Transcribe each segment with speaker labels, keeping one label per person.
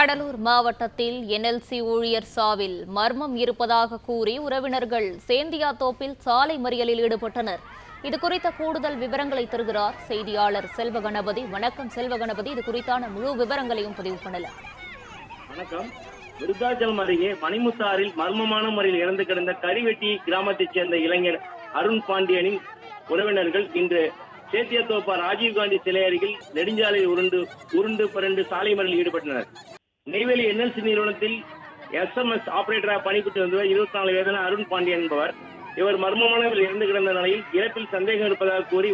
Speaker 1: கடலூர் மாவட்டத்தில் என்எல்சி ஊழியர் சாவில் மர்மம் இருப்பதாக கூறி உறவினர்கள் சேந்தியாத்தோப்பில் சாலை மறியலில் ஈடுபட்டனர். இது குறித்த கூடுதல் விவரங்களை தருகிறார் செய்தியாளர் செல்வகணபதி. வணக்கம் செல்வகணபதி, இது குறித்தான முழு விவரங்களையும் பதிவு பண்ணலாம்.
Speaker 2: வணக்கம். விருத்தாச்சலம் அருகே மணிமுத்தாறில் மர்மமான முறையில் இறந்து கிடந்த கரிவெட்டி கிராமத்தைச் சேர்ந்த இளைஞர் அருண் பாண்டியனின் உறவினர்கள் இன்று சேத்தியத்தோப்பா ராஜீவ்காந்தி சிலை அருகில் நெடுஞ்சாலையில் உருண்டு புரண்டு சாலை மறியலில் ஈடுபட்டனர். நெய்வேலி என்எல்சி நிறுவனத்தில் SMS ஆபரேட்டராக பணிபுரிந்து வந்தவர் 24 வயதான அருண் பாண்டியன் என்பவர். இவர் மர்மமானவர் இறந்து கிடந்த நிலையில் இறப்பில் சந்தேகம் இருப்பதாக கூறி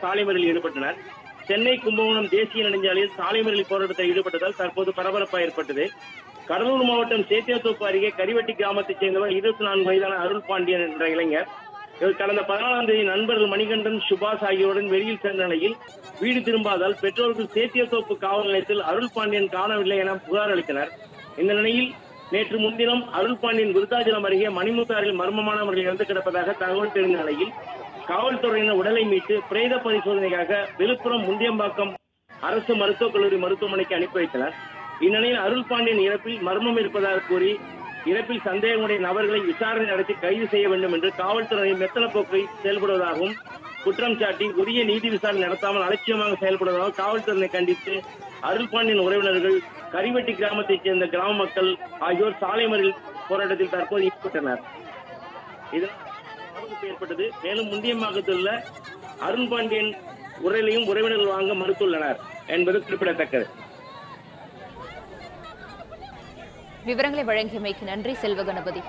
Speaker 2: சாலை மறியலில் ஈடுபட்டனர். சென்னை கும்பகோணம் தேசிய நெடுஞ்சாலையில் சாலை மறியல் போராட்டத்தில் ஈடுபட்டதால் தற்போது பரபரப்பாக ஏற்பட்டது. கடலூர் மாவட்டம் சேத்தியாத்தோப்பு அருகே கரிவெட்டி கிராமத்தைச் சேர்ந்தவர் 24 வயதான அருண் பாண்டியன் என்ற இளைஞர். இவர் கடந்த 14ஆம் தேதி நண்பர்கள் மணிகண்டன், சுபாஷ் ஆகியோருடன் வெளியில் சென்ற நிலையில் வீடு திரும்பாதால் பெற்றோர்கள் சேத்தியாத்தோப்பு காவல் நிலையத்தில் அருள் பாண்டியன் காணவில்லை என புகார் அளித்தனர். இந்த நிலையில் நேற்று முன்தினம் அருள் பாண்டியன் விருத்தாச்சலம் அருகே மணிமுத்தாறில் மர்மமான முறையில் இறந்து கிடப்பதாக தகவல் தெரிந்த நிலையில் காவல்துறையினர் உடலை மீட்டு பிரேத பரிசோதனைக்காக விழுப்புரம் முண்டியம்பாக்கம் அரசு மருத்துவக் கல்லூரி மருத்துவமனைக்கு அனுப்பி வைத்தனர். இந்நிலையில் அருள் பாண்டியன் இறப்பில் மர்மம் இருப்பதாக கூறி இறப்பில் சந்தேகமுடைய நபர்களை விசாரணை நடத்தி கைது செய்ய வேண்டும் என்று காவல்துறை மெத்தன போக்கை செயல்படுவதாகவும் குற்றம் சாட்டி உரிய நீதி விசாரணை நடத்தாமல் அலட்சியமாக செயல்படுவதாக காவல்துறையை கண்டித்து அருள் பாண்டியன் உறவினர்கள் கரிவெட்டி கிராமத்தைச் சேர்ந்த கிராம மக்கள் ஆகியோர் சாலை மறியல் போராட்டத்தில் தற்போது ஈடுபட்டனர். இதனால் ஏற்பட்டது. மேலும் முண்டியம்பாக்கத்தில் உள்ள அருண் பாண்டியன் உடலையும் உறவினர்கள் வாங்க மறுத்துள்ளனர் என்பது குறிப்பிடத்தக்கது.
Speaker 1: விவரங்களை வழங்கியமைக்கு நன்றி செல்வகணபதி.